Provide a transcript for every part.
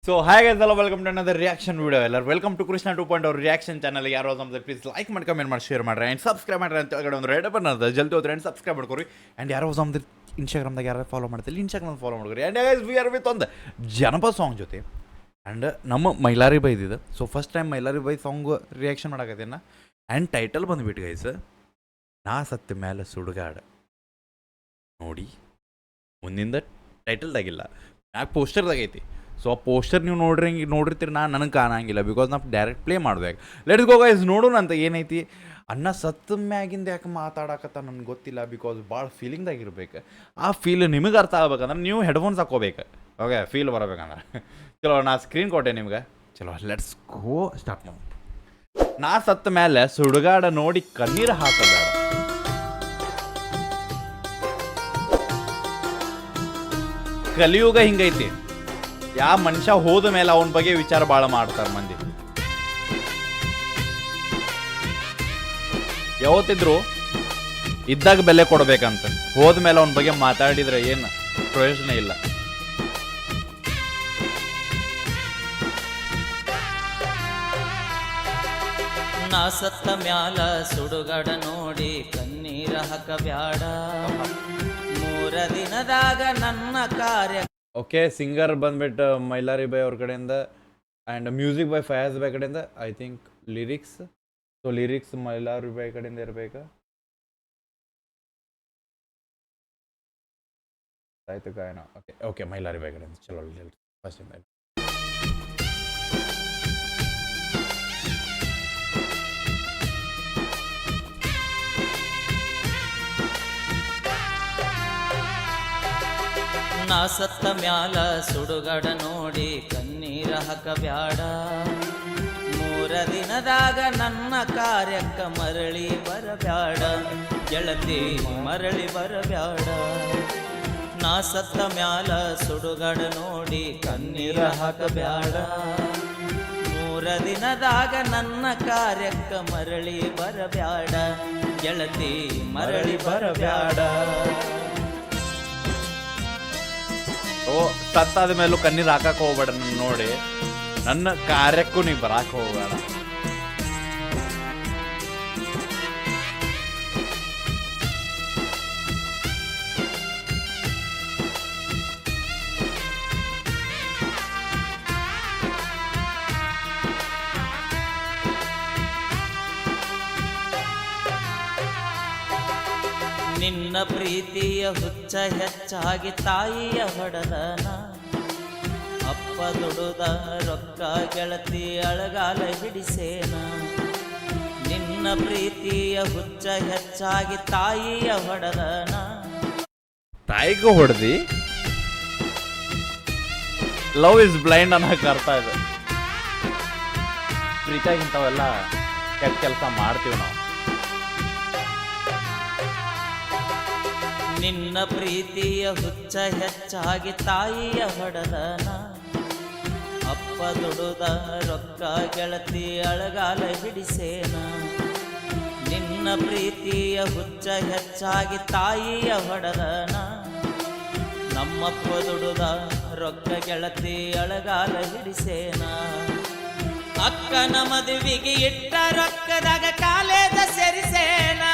So hi guys ಎಲ್ಲ welcome to another reaction video ಎಲ್ಲರೂ welcome to Krishna 2.0 reaction channel. ಯಾರೋ ನಮ್ದು ಪ್ಲೀಸ್ ಲೈಕ್ ಮಾಡಿ ಕಮೆಂಟ್ ಮಾಡಿ ಶೇರ್ ಮಾಡ್ರಿ ಆ್ಯಂಡ್ ಸಬ್ಸ್ಕ್ರೈಬ್ ಮಾಡ್ರಿ ಅಂತ ಹೇಳಿ ಒಂದು ರೆಡ್ ಬಟನ್ ಅದ ಜಲ್ದಿ ಹೋದ್ರೆ ಆ್ಯಂಡ್ ಸಬ್ಸ್ಕ್ರೈಬ್ ಮಾಡ್ಕೊರಿ. ಆ್ಯಂಡ್ ಯಾರೋ ನಮ್ದು ಇನ್ಸ್ಟಾಗ್ರಾಮ್ದಾಗ ಯಾರು ಫಾಲೋ ಮಾಡ್ತಿಲ್ಲ ಇನ್ಸ್ಟಾಗ್ರಾಮ್ ಫಾಲೋ ಮಾಡ್ಕೊರಿ. And guys we are with ಒಂದು ಜನಪದ ಸಾಂಗ್ ಜೊತೆ ಆ್ಯಂಡ್ ನಮ್ಮ ಮೈಲಾರಿ ಬೈದಿದೆ. ಸೊ ಫಸ್ಟ್ ಟೈಮ್ ಮೈಲಾರಿ ಬೈ ಸಾಂಗ್ ರಿಯಾಕ್ಷನ್ ಮಾಡಕತ್ತೇನ. ಆ್ಯಂಡ್ ಟೈಟಲ್ ಬಂದುಬಿಟ್ಟು ಗೈಸ್, ನಾ ಸತ್ತ ಮೇಲೆ ಸುಡುಗಾಡ ನೋಡಿ. ಮುಂದಿಂದ ಟೈಟಲ್ದಾಗಿಲ್ಲ, ಯಾಕೆ ಪೋಸ್ಟರ್ದಾಗ ಐತಿ. ಸೊ ಆ ಪೋಸ್ಟರ್ ನೀವು ನೋಡಿರ್ತೀರಿ, ನನಗೆ ಕಾಣಂಗಿಲ್ಲ ಬಿಕಾಸ್ ನಾವು ಡೈರೆಕ್ಟ್ ಪ್ಲೇ ಮಾಡ್ಬೇಕು. ಲೆಟ್ಸ್ ಗೋ ಗೈಸ್, ನೋಡೋಣ ಅಂತ ಏನೈತಿ. ಅನ್ನ ಸತ್ತ ಮ್ಯಾಗಿಂದ ಯಾಕೆ ಮಾತಾಡಕತ್ತ ನನಗೆ ಗೊತ್ತಿಲ್ಲ, ಬಿಕಾಸ್ ಭಾಳ ಫೀಲಿಂಗ್ದಾಗಿರ್ಬೇಕು. ಆ ಫೀಲ್ ನಿಮಗೆ ಅರ್ಥ ಆಗ್ಬೇಕಂದ್ರೆ ನೀವು ಹೆಡ್ಫೋನ್ಸ್ ಹಾಕೋಬೇಕು. ಓಕೆ, ಫೀಲ್ ಬರಬೇಕಂದ್ರೆ ಚಲೋ ನಾ ಸ್ಕ್ರೀನ್ ಕೊಟ್ಟೆ ನಿಮ್ಗೆ. ಚಲೋ ಲೆಟ್ಸ್ ಗೋ ಸ್ಟಾರ್ಟ್ ಮಾಡಿ. ನಾ ಸತ್ತ ಮೇಲೆ ಸುಡುಗಾಡ ನೋಡಿ ಕಣ್ಣೀರು ಹಾಕಬೇಡ. ಕಲಿಯುಗ ಹಿಂಗೈತಿ, ಯಾವ ಮನುಷ್ಯ ಹೋದ ಮೇಲೆ ಅವನ ಬಗ್ಗೆ ವಿಚಾರ ಭಾಳ ಮಾಡ್ತಾರೆ ಮಂದಿ. ಯಾವತ್ತಿದ್ರು ಇದ್ದಾಗ ಬೆಲೆ ಕೊಡ್ಬೇಕಂತ, ಹೋದ ಮೇಲೆ ಅವನ ಬಗ್ಗೆ ಮಾತಾಡಿದ್ರೆ ಏನು ಪ್ರಯೋಜನ ಇಲ್ಲ. ನಾ ಸತ್ತ ಮ್ಯಾಲ ಸುಡುಗಡ ನೋಡಿ ಕಣ್ಣೀರ ಹಾಕಬ್ಯಾಡ, 3 ದಿನದಾಗ ನನ್ನ ಕಾರ್ಯ. ಓಕೆ, ಸಿಂಗರ್ ಬಂದ್ಬಿಟ್ಟು ಮೈಲಾರಿ ಬೈ ಅವ್ರ ಕಡೆಯಿಂದ ಆ್ಯಂಡ್ ಮ್ಯೂಸಿಕ್ ಬೈ ಫಯಾಜ್ ಬೈ ಕಡೆಯಿಂದ. I think lyrics, so lyrics Mailari ಬೈ ಕಡೆಯಿಂದ ಇರಬೇಕಾ ಆಯ್ತು ಗಾಯನ. ಓಕೆ ಓಕೆ, ಮೈಲಾರಿ ಬೈ ಕಡೆಯಿಂದ. ಚಲೋ ಫಸ್ಟ್ ಇಂದ ನಾ ಸತ್ತ ಮ್ಯಾಲ ಸುಡುಗಡ ನೋಡಿ ಕಣ್ಣೀರ ಹಾಕಬ್ಯಾಡ, 3 ದಿನದಾಗ ನನ್ನ ಕಾರ್ಯಕ್ಕ ಮರಳಿ ಬರಬ್ಯಾಡ, ಗೆಳತಿ ಮರಳಿ ಬರಬ್ಯಾಡ. ನಾ ಸತ್ತ ಮ್ಯಾಲ ಸುಡುಗಡ ನೋಡಿ ಕಣ್ಣೀರ ಹಾಕಬ್ಯಾಡ, 3 ದಿನದಾಗ ನನ್ನ ಕಾರ್ಯಕ್ಕ ಮರಳಿ ಬರಬ್ಯಾಡ, ಗೆಳತಿ ಮರಳಿ ಬರಬ್ಯಾಡ. ಓ, ಸತ್ತಾದ ಮೇಲೂ ಕಣ್ಣೀರು ಹಾಕಕ್ಕೆ ಹೋಗ್ಬೇಡ. ನೋಡಿ, ನನ್ನ ಕಾರ್ಯಕ್ಕೂ ನೀವು ಬರಾಕ್ ಹೋಗ್ಬೇಡ. ನಿನ್ನ ಪ್ರೀತಿಯ ಹುಚ್ಚ ಹೆಚ್ಚಾಗಿ ತಾಯಿಯ ಹೊಡೆದನ, ಅಪ್ಪ ದುಡುದ ರೊಕ್ಕ ಗೆಳತಿ ಅಳಗಾಲ ಹಿಡಿಸೇನ. ನಿನ್ನ ಪ್ರೀತಿಯ ಹುಚ್ಚ ಹೆಚ್ಚಾಗಿ ತಾಯಿಯ ಹೊಡೆದನ, ತಾಯಿಗೂ ಹೊಡೆದಿ. ಲವ್ ಇಸ್ ಬ್ಲೈಂಡ್ ಅನ್ನೋಕೆ ಅರ್ಥ ಇದೆ. ಪ್ರೀತಿಯಾಗಿಂಥವೆಲ್ಲ ಕೆಟ್ಟ ಕೆಲಸ ಮಾಡ್ತೀವಿ ನಾವು. ನಿನ್ನ ಪ್ರೀತಿಯ ಹುಚ್ಚ ಹೆಚ್ಚಾಗಿ ತಾಯಿಯ ಹೊಡೆದನ, ಅಪ್ಪ ದುಡುದ ರೊಕ್ಕ ಗೆಳತಿ ಅಳಗಾಲ ಹಿಡಿಸೇನ. ನಿನ್ನ ಪ್ರೀತಿಯ ಹುಚ್ಚ ಹೆಚ್ಚಾಗಿ ತಾಯಿಯ ಹೊಡೆದನ, ನಮ್ಮಪ್ಪ ದುಡುದ ರೊಕ್ಕ ಗೆಳತಿ ಅಳಗಾಲ ಹಿಡಿಸೇನ. ಅಕ್ಕನ ಮದುವೆಗೆ ಇಟ್ಟ ರೊಕ್ಕದಾಗ ಕಾಲೇಜ ಸೇರಿಸೇನ.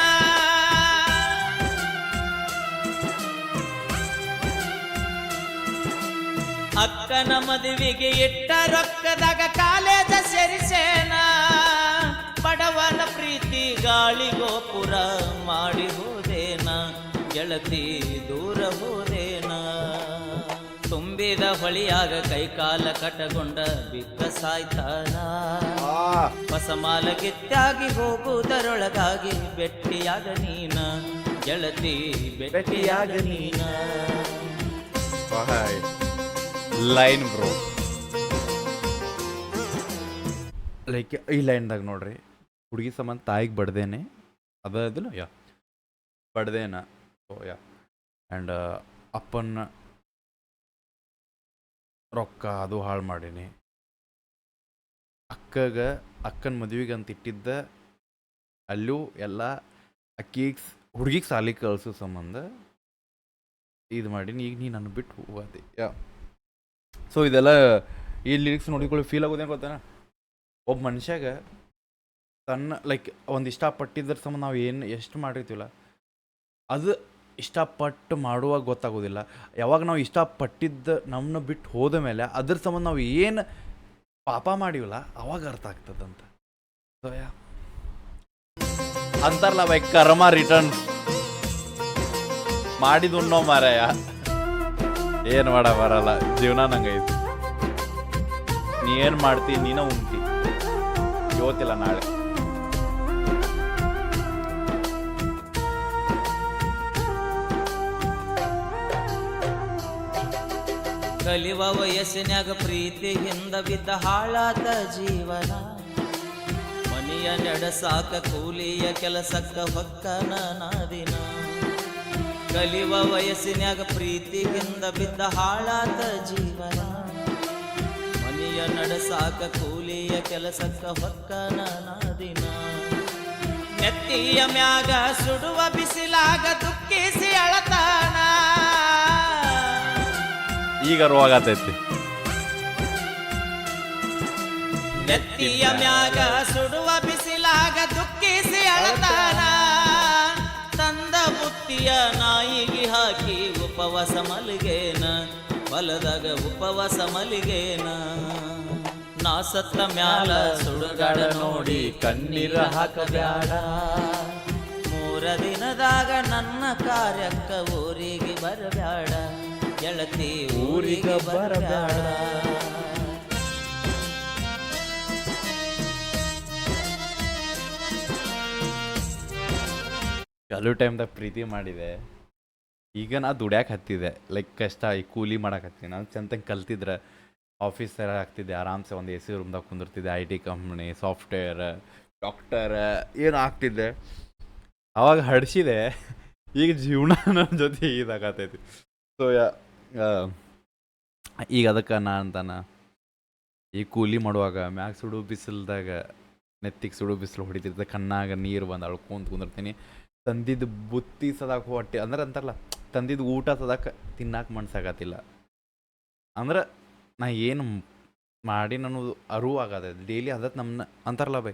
ಅಕ್ಕನ ಮದುವೆಗೆ ಇಟ್ಟ ರೊಕ್ಕದಾಗ ಕಾಲೇಜ ಸೇರಿಸೇನ. ಬಡವನ ಪ್ರೀತಿ ಗಾಳಿ ಗೋಪುರ ಮಾಡಿ ಹೋದೇನ, ಗೆಳತಿ ದೂರ ಹೋದೇನ. ತುಂಬಿದ ಹೊಳಿಯಾಗ ಕೈಕಾಲ ಕಟಗೊಂಡ ಬಿದ್ದ ಸಾಯ್ತಾನ, ಹೊಸಮಾಲ ಗಿತ್ತಾಗಿ ಹೋಗುವುದರೊಳಗಾಗಿ ಬೆಟ್ಟಿಯಾಗ ನೀನ, ಗೆಳತಿ ಬೆಟ್ಟಿಯಾಗ ನೀನ. ಲೈನ್ ಬ್ರೋ, ಲೈಕ್ ಈ ಲೈನ್ದಾಗ ನೋಡ್ರಿ, ಹುಡುಗಿ ಸಂಬಂಧ ತಾಯಿಗೆ ಬಡ್ದೇನೆ ಅದಲ್ಲ ಯಾ ಬಡ್ದೇನ. ಓ ಯಾ ಆ್ಯಂಡ್ ಅಪ್ಪನ ರೊಕ್ಕ ಅದು ಹಾಳು ಮಾಡೀನಿ. ಅಕ್ಕನ ಮದುವೆಗೆ ಅಂತ ಇಟ್ಟಿದ್ದ ಅಲ್ಲೂ ಎಲ್ಲ ಹುಡುಗಿಗೆ ಸಾಲಿಗೆ ಕಳ್ಸೋ ಸಂಬಂಧ ಇದು ಮಾಡೀನಿ. ಈಗ ನೀ ನನ್ನ ಬಿಟ್ಟು ಹೋಗದೆ. ಯಾ ಸೊ ಇದೆಲ್ಲ ಈ ಲಿರಿಕ್ಸ್ ನೋಡಿಕೊಳ್ಳಿ ಫೀಲ್ ಆಗೋದೇನು ಗೊತ್ತಾನ, ಒಬ್ಬ ಮನುಷ್ಯಾಗ ತನ್ನ ಲೈಕ್ ಒಂದು ಇಷ್ಟಪಟ್ಟಿದ್ರ ಸಂಬಂಧ ನಾವು ಏನು ಎಷ್ಟು ಮಾಡಿರ್ತೀವಲ್ಲ ಅದು ಇಷ್ಟಪಟ್ಟು ಮಾಡುವಾಗ ಗೊತ್ತಾಗೋದಿಲ್ಲ. ಯಾವಾಗ ನಾವು ಇಷ್ಟಪಟ್ಟಿದ್ದು ನಮ್ಮನ್ನ ಬಿಟ್ಟು ಹೋದ ಮೇಲೆ ಅದ್ರ ಸಂಬಂಧ ನಾವು ಏನು ಪಾಪ ಮಾಡಿವಲ್ಲ ಅವಾಗ ಅರ್ಥ ಆಗ್ತದಂತ. ಸೊ ಅಂತಾರಲ್ಲ ಬೈ ಕರ್ಮ ರಿಟರ್ನ್ ಮಾಡಿದ್ದು ಉಣ್ಣೋ ಮಾರಾಯ, ಏನು ಮಾಡ ಬರಲ್ಲ, ಜೀವನ ನಂಗೈತಿ. ನೀ ಏನು ಮಾಡ್ತಿ ನೀನ ಉಣ್ತಿ, ಇವತ್ತಿಲ್ಲ ನಾಳೆ. ಕಲಿವ ವಯಸ್ಸಿನ್ಯಾಗ ಪ್ರೀತಿ ಹಿಂದ ಬಿದ್ದ ಹಾಳಾದ ಜೀವನ, ಮನಿಯ ನಡೆಸಾಕ ಕೂಲಿಯ ಕೆಲಸಕ್ಕ ಹೊಕ್ಕನ ನಾದಿನ. ಕಲಿವ ವಯಸ್ಸಿನ್ಯಾಗ ಪ್ರೀತಿ ಹಿಂದ ಬಿದ್ದ ಹಾಳಾದ ಜೀವನ, ಮನಿಯ ನಡೆಸಾಕ ಕೂಲಿಯ ಕೆಲಸಕ್ಕ ಹೊಕ್ಕನ ನಾದಿನ. ನೆತ್ತಿಯ ಮ್ಯಾಗ ಸುಡುವ ಬಿಸಿಲಾಗ ದುಃಖಿಸಿ ಅಳತಾನ, ಈಗ ರೋಗಾತೈತಿ. ನೆತ್ತಿಯ ಮ್ಯಾಗ ಸುಡುವ ಬಿಸಿಲಾಗ ದುಃಖಿಸಿ ಅಳತಾನ. ತಂದ ಬುತ್ತಿಯ ನಾಯಿಗೆ ಹಾಕಿ ಉಪವಾಸ ಮಲಿಗೇನ, ಹೊಲದಾಗ ಉಪವಾಸ ಮಲಿಗೇನ. ನಾ ಸತ್ತ ಮ್ಯಾಲ ಸುಡುಗಾಡ ನೋಡಿ ಕಣ್ಣೀರ ಹಾಕಬ್ಯಾಡ, 3 ದಿನದಾಗ ನನ್ನ ಕಾರ್ಯಕ್ಕ ಊರಿಗೆ ಬರಬ್ಯಾಡ, ಗೆಳತಿ ಊರಿಗೆ ಬರಬ್ಯಾಡ. ಕೆಲವು ಟೈಮ್ದಾಗ ಪ್ರೀತಿ ಮಾಡಿದೆ, ಈಗ ನಾ ದುಡ್ಯಾಕೆ ಹತ್ತಿದೆ, ಲೈಕ್ ಕಷ್ಟ ಈ ಕೂಲಿ ಮಾಡಕ್ಕೆ ಹತ್ತೀನಿ. ನಾನು ಚಂದಂಗೆ ಕಲ್ತಿದ್ರೆ ಆಫೀಸರ್ ಆಗ್ತಿದ್ದೆ, ಆರಾಮ್ಸೆ ಒಂದು AC ರೂಮ್ದಾಗ ಕುಂದಿರ್ತಿದ್ದೆ, IT company, software, doctor ಏನು ಆಗ್ತಿದ್ದೆ. ಅವಾಗ ಹಡ್ಸಿದೆ, ಈಗ ಜೀವನ ನನ್ನ ಜೊತೆ ಇದಾಗತ್ತೈತಿ. ಸೊ ಈಗ ಅದಕ್ಕೆ ನಾ ಅಂತಾನ ಈ ಕೂಲಿ ಮಾಡುವಾಗ ಮ್ಯಾಗ ಸುಡು ಬಿಸಿಲ್ದಾಗ ನೆತ್ತಿಗೆ ಸುಡು ಬಿಸಿಲು ಹೊಡಿತಿರ್ತದೆ, ಕಣ್ಣಾಗ ನೀರು ಬಂದು ಅಳ್ಕೊಂತ ಕುಂದಿರ್ತೀನಿ. ತಂದಿದ್ದು ಬುತ್ತಿ ಸದಾಕ ಹೊಟ್ಟೆ ಅಂದ್ರೆ ಅಂತಾರಲ್ಲ, ತಂದಿದ್ದು ಊಟ ಸದಾಕ ತಿನ್ನಾಕ ಮನ್ಸಾಗತ್ತಿಲ್ಲ ಅಂದ್ರೆ ನಾ ಏನು ಮಾಡಿ ಅನ್ನೋದು ಅರಿವಾಗದ ಡೈಲಿ ಅದಕ್ಕೆ ನಮ್ಮನ್ನ ಅಂತಾರಲ್ಲ ಬೈ,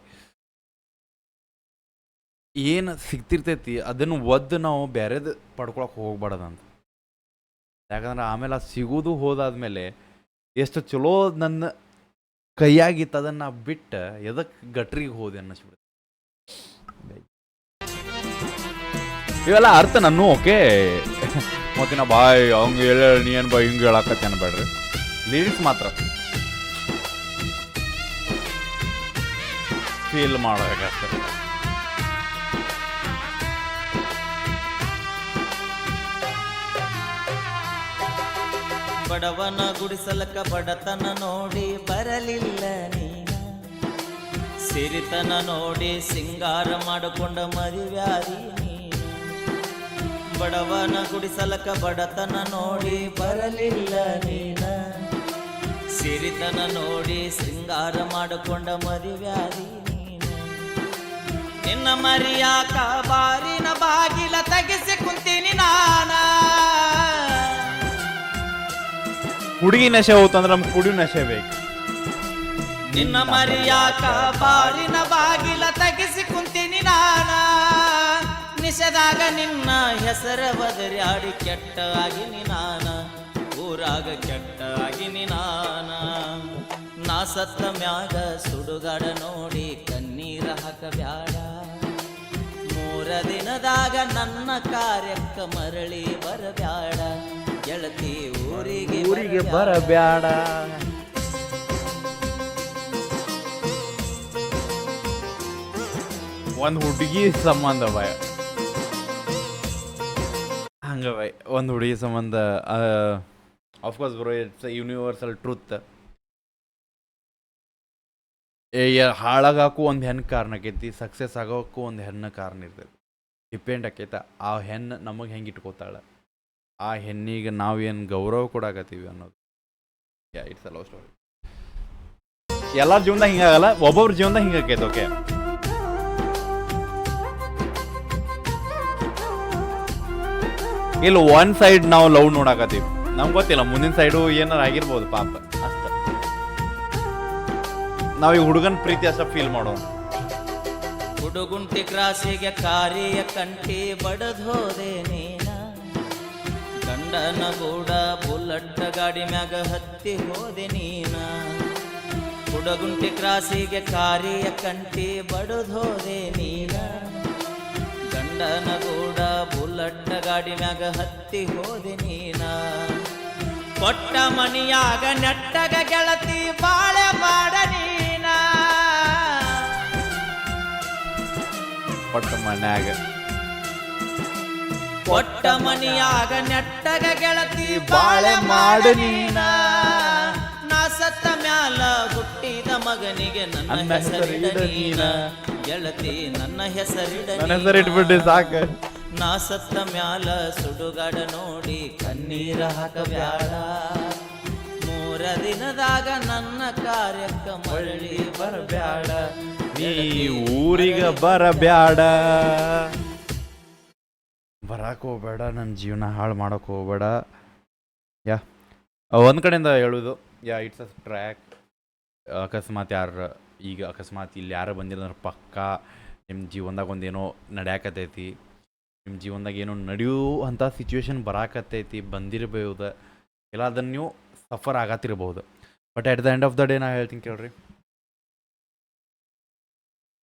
ಏನು ಸಿಗ್ತಿರ್ತೈತಿ ಅದನ್ನು ಒದ್ದು ನಾವು ಬೇರೆದು ಪಡ್ಕೊಳಕ್ಕೆ ಹೋಗ್ಬಾರ್ದಂತ. ಯಾಕಂದ್ರೆ ಆಮೇಲೆ ಅದು ಸಿಗೋದು ಹೋದಾದ್ಮೇಲೆ ಎಷ್ಟು ಚಲೋ ನನ್ನ ಕೈಯಾಗಿತ್ತು ಅದನ್ನು ಬಿಟ್ಟು ಎದಕ್ಕೆ ಗಟ್ರಿಗೆ ಹೋದೆ ಅನ್ನಿಸ್ಬಿಡುತ್ತೆ. ಇವೆಲ್ಲ ಅರ್ಥ ನಾನು ಓಕೆ ಮತ್ತಿನ ಬಾಯ್ ಹಂಗೆ ಹೇಳ ನೀ ಏನು ಬಾಯ್ ಹಿಂಗೆ ಹೇಳಕತ್ತೆ ಅನ್ಬೇಡ್ರಿ, ಲಿರಿಕ್ಸ್ ಮಾತ್ರ ಫೀಲ್ ಮಾಡೋದಕ್ಕೆ. ಬಡವನ ಗುಡಿಸಲಕ್ಕ ಬಡತನ ನೋಡಿ ಬರಲಿಲ್ಲ ನೀನ, ಸಿರಿತನ ನೋಡಿ ಸಿಂಗಾರ ಮಾಡಿಕೊಂಡ ಮದುವ್ಯಾದಿ ನೀನು. ಬಡವನ ಗುಡಿಸಲಕ್ಕ ಬಡತನ ನೋಡಿ ಬರಲಿಲ್ಲ ನೀನ, ಸಿರಿತನ ನೋಡಿ ಸಿಂಗಾರ ಮಾಡಿಕೊಂಡ ಮದುವ್ಯಾದಿ ನೀನು. ನಿನ್ನ ಮರಿಯಾಕ ಬಾರಿನ ಬಾಗಿಲ ತೆಗೆಸಿ ಕುಂತೀನಿ ನಾನ, ಹುಡುಗಿ ನಶೆ ಹೋತಂದ್ರೆ ನಮ್ಗೆ ಕುಡಿ ನಶೆ ಬೇಕು. ನಿನ್ನ ಮರಿಯಾಕ ಬಾರಿನ ಬಾಗಿಲ ತೆಗೆಸಿ ಕುಂತೀನಿ ನಾನ, ನಿಷದಾಗ ನಿನ್ನ ಹೆಸರ ಬದರ್ಯಾಡಿ ಕೆಟ್ಟ ಆಗಿನಿ ನಾನ, ಊರಾಗ ಕೆಟ್ಟ ಆಗಿನಿ ನಾನ. ನಾ ಸತ್ತ ಮ್ಯಾಗ ಸುಡುಗಾಡ ನೋಡಿ ಕಣ್ಣೀರ ಹಾಕಬ್ಯಾಡ, 3 ದಿನದಾಗ ನನ್ನ ಕಾರ್ಯಕ್ಕ ಮರಳಿ ಬರಬ್ಯಾಡ, ಗೆಳತಿ ಊರಿಗೆ ಬರಬ್ಯಾಡ. ಒಂದು ಹುಡುಗಿ ಸಂಬಂಧ ಭಯ ಹಂಗ ಭಯ, ಒಂದು ಹುಡುಗಿ ಸಂಬಂಧ of course bro, it's universal truth. ಹಾಳಾಗಕ್ಕೂ ಒಂದು ಹೆಣ್ಣು ಕಾರಣ ಆಕೈತಿ, ಸಕ್ಸಸ್ ಆಗೋಕ್ಕೂ ಒಂದು ಹೆಣ್ಣು ಕಾರಣ ಇರ್ತೈತಿ. ಡಿಪೆಂಡ್ ಆಕೈತೆ ಆ ಹೆಣ್ಣು ನಮಗೆ ಹೆಂಗೆ ಇಟ್ಕೋತಾಳೆ, ಆ ಹೆಣ್ಣಿಗೆ ನಾವೇನು ಗೌರವ ಕೊಡಾಕತ್ತೀವಿ ಅನ್ನೋದು. It's a love story. ಎಲ್ಲರ ಜೀವನದಾಗ ಹಿಂಗಾಗಲ್ಲ, ಒಬ್ಬೊಬ್ರ ಜೀವನದಾಗ ಹಿಂಗಾಕೈತೆ. ಓಕೆ, ಇಲ್ಲಿ ಒನ್ ಸೈಡ್ ನಾವು ಲವ್ ನೋಡಾಕತ್ತೀವಿ, ನಮ್ಗೆ ಗೊತ್ತಿಲ್ಲ ಮುಂದಿನ ಸೈಡು ಏನಾರು ಆಗಿರ್ಬೋದು ಪಾಪ ಅಷ್ಟ. ನಾವೀಗ ಹುಡುಗನ ಪ್ರೀತಿ ಅಷ್ಟ ಫೀಲ್ ಮಾಡೋಣ. ಹುಡುಗುಂಟಿ ಕ್ರಾಸಿಗೆ ಕಾರಿಯ ಕಂಟಿ ಬಡದೋದೆ ನೀನ, ಗಂಡನ ಗೂಡ ಬುಲ್ಲಟ್ಟ ಗಾಡಿ ಮ್ಯಾಗ ಹತ್ತಿ ಹೋದೆ ನೀನ. ಹುಡುಗುಂಟಿ ಕ್ರಾಸಿಗೆ ಕಾರಿಯ ಕಂಟಿ ಬಡದೋದೆ ನೀನ, ಗಂಡನ ಗೂಡ ಬುಲ್ಲಟ್ಟ ಗಾಡಿ ಮ್ಯಾಗ ಹತ್ತಿ ಹೋದೆ ನೀನ. ಕೊಟ್ಟ ಮನಿಯಾಗ ನೆಟ್ಟಗ ಗೆಳತಿ ಬಾಳೆ ಮಾಡ ನೀನ, ಕೊಟ್ಟ ಮನ್ಯಾಗ ಕೊಟ್ಟ ಮನಿಯಾಗ ನೆಟ್ಟಗ ಗೆಳತಿ ಬಾಳೆ ಮಾಡ ನೀನ. ನಾ ಸತ್ತ ಮ್ಯಾಲ ಹುಟ್ಟಿದ ಮಗನಿಗೆ ನನ್ನ ಹೆಸರಿಡ ನೀನ, ಗೆಳತಿ ನನ್ನ ಹೆಸರಿಡ ನನ್ನ ಹೆಸರು ಇಟ್ಬಿಟ್ಟು ಸಾಕು. ನಾ ಸತ್ತ ಮ್ಯಾಲ ಸುಡುಗಾಡ ನೋಡಿ ಕಣ್ಣೀರ ಹಾಕಬ್ಯಾಡ, 3 ದಿನದಾಗ ನನ್ನ ಕಾರ್ಯಕ್ಕ ಮರಳಿ ಬರಬ್ಯಾಡ, ನೀ ಊರಿಗೆ ಬರಬ್ಯಾಡ. ಬರಕ್ಕೆ ಹೋಗ್ಬೇಡ, ನನ್ನ ಜೀವನ ಹಾಳು ಮಾಡೋಕೆ ಹೋಗ್ಬೇಡ. ಯಾ ಒಂದು ಕಡೆಯಿಂದ ಹೇಳೋದು, ಯಾ ಇಟ್ಸ್ ಅ ಟ್ರ್ಯಾಕ್. ಅಕಸ್ಮಾತ್ ಅಕಸ್ಮಾತ್ ಇಲ್ಲಿ ಯಾರು ಬಂದಿರೋದ್ರ ಪಕ್ಕ ನಿಮ್ಮ ಜೀವನದಾಗ ಒಂದೇನೋ ನಡೆಯಾಕತ್ತೈತಿ, ನಿಮ್ಮ ಜೀವನದಾಗ ಏನೋ ನಡೆಯುವಂಥ ಸಿಚುವೇಶನ್ ಬರಾಕತ್ತೈತಿ, ಬಂದಿರಬಹುದು, ಇಲ್ಲ ಅದನ್ನು ನೀವು ಸಫರ್ ಆಗತ್ತಿರ್ಬೋದು. But at the end of the day ನಾ ಹೇಳ್ತೀನಿ ಕೇಳ್ರಿ,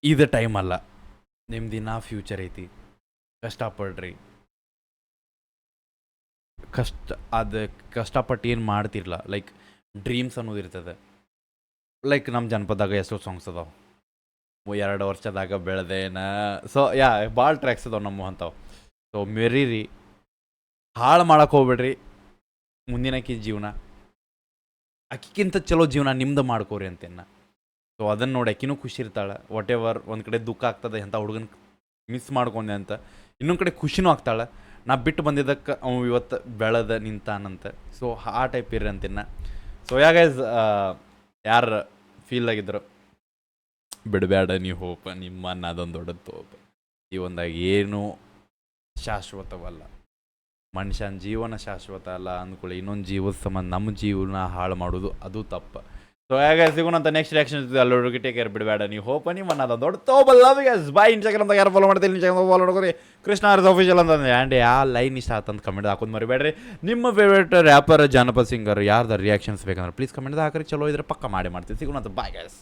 ಇದು ಟೈಮ್ ಅಲ್ಲ, ನಿಮ್ಮ ದಿನ ಫ್ಯೂಚರ್ ಐತಿ. ಕಷ್ಟಪಡ್ರಿ, ಕಷ್ಟಪಟ್ಟು ಏನು ಮಾಡ್ತಿರಲ್ಲ, ಲೈಕ್ ಡ್ರೀಮ್ಸ್ ಅನ್ನೋದು ಇರ್ತದೆ. ಲೈಕ್ ನಮ್ಮ ಜನಪದಾಗ ಎಷ್ಟೋ ಸಾಂಗ್ಸ್ ಅದಾವೆ, 2 ವರ್ಷದಾಗ ಬೆಳೆದೇನ, ಸೊ ಭಾಳ ಟ್ರ್ಯಾಕ್ಸ್ ಅದಾವೆ ನಮ್ಮ ಅಂಥವು. ಸೊ ಮೆರೀರಿ, ಹಾಳು ಮಾಡಕ್ಕೆ ಹೋಗ್ಬೇಡ್ರಿ ಮುಂದಿನಕಿ ಜೀವನ. ಅಕ್ಕಿಗಿಂತ ಚಲೋ ಜೀವನ ನಿಮ್ದು ಮಾಡ್ಕೋರಿ ಅಂತೇನ. ಸೊ ಅದನ್ನು ನೋಡಿ ಅಕ್ಕಿನೂ ಖುಷಿ ಇರ್ತಾಳೆ. ವಾಟ್ ಎವರ್ ಒಂದು ಕಡೆ ದುಃಖ ಆಗ್ತದೆ ಎಂಥ ಹುಡುಗನ ಮಿಸ್ ಮಾಡ್ಕೊಂಡೆ ಅಂತ, ಇನ್ನೊಂದು ಕಡೆ ಖುಷಿನೂ ಆಗ್ತಾಳೆ, ನಾ ಬಿಟ್ಟು ಬಂದಿದ್ದಕ್ಕೆ ಅವ ಇವತ್ತು ಬೆಳೆದ ನಿಂತಾನಂತ. ಸೊ ಆ ಟೈಪ್ ಇರ್ರಿ ಅಂತೀನ. ಸೊ ಗೈಸ್, ಯಾರು ಫೀಲ್ ಆಗಿದ್ರು ಬಿಡಬೇಡ ನೀವು ಹೋಪ, ನಿಮ್ಮನ್ನ ಅದೊಂದು ದೊಡ್ಡ ತೋಪ. ಜೀವನದಾಗ ಏನೂ ಶಾಶ್ವತವಲ್ಲ, ಮನುಷ್ಯನ ಜೀವನ ಶಾಶ್ವತ ಅಲ್ಲ ಅಂದ್ಕೊಳ್ಳಿ, ಇನ್ನೊಂದು ಜೀವದ ಸಂಬಂಧ ನಮ್ಮ ಜೀವನ ಹಾಳು ಮಾಡೋದು ಅದು ತಪ್ಪು. ಸೊ ಸಿಗೋಣಂತ ನೆಕ್ಸ್ಟ್ ರಿಯಾಕ್ಷನ್ ಅಲ್ಲೋಗಿ ಟೇಕ್ ಕೇರ್, ಬಿಡಬೇಡ ನೀವು ಹೋಪ, ನಿಮ್ಮನ್ನ ಅದೊಂದು ದೊಡ್ಡ ತೋಬಲ್ಲ. ಬಾಯ್ ಇನ್ಸ್ಟಾಗ್ರಾಮ್ದಾಗ ಯಾರು ಫಾಲೋ ಮಾಡ್ತೀವಿ, ಇನ್ಸ್ಟಾಗ್ರಾಮ್ ಫಾಲೋ ನೋಡ್ಕೊರಿ ಕೃಷ್ಣ ಆರ್ಸ್ ಆಫೀಷಿಯಲ್ ಅಂತಂದ್ರೆ. ಆ್ಯಂಡ್ ಲೈನ್ ಇಷ್ಟ ಆತಂತ ಕಮೆಂಟ್ ಹಾಕೋದು ಮರಿಬೇಡ್ರಿ. ನಿಮ್ಮ ಫೇವ್ರೇಟ್ ರ್ಯಾಪರ್, ಜಾನಪದ ಸಿಂಗರ್ ಯಾರ್ದು ರಿಯಾಕ್ಷನ್ಸ್ ಬೇಕಂದ್ರೆ ಪ್ಲೀಸ್ ಕಮೆಂಟ್ದಾಗ ಹಾಕ್ರಿ. ಚಲೋ ಇದ್ರೆ ಪಕ್ಕ ಮಾಡ್ತೀವಿ. ಸಿಗೋಣಂತ ಬಾಯ್ ಗೈಸ್.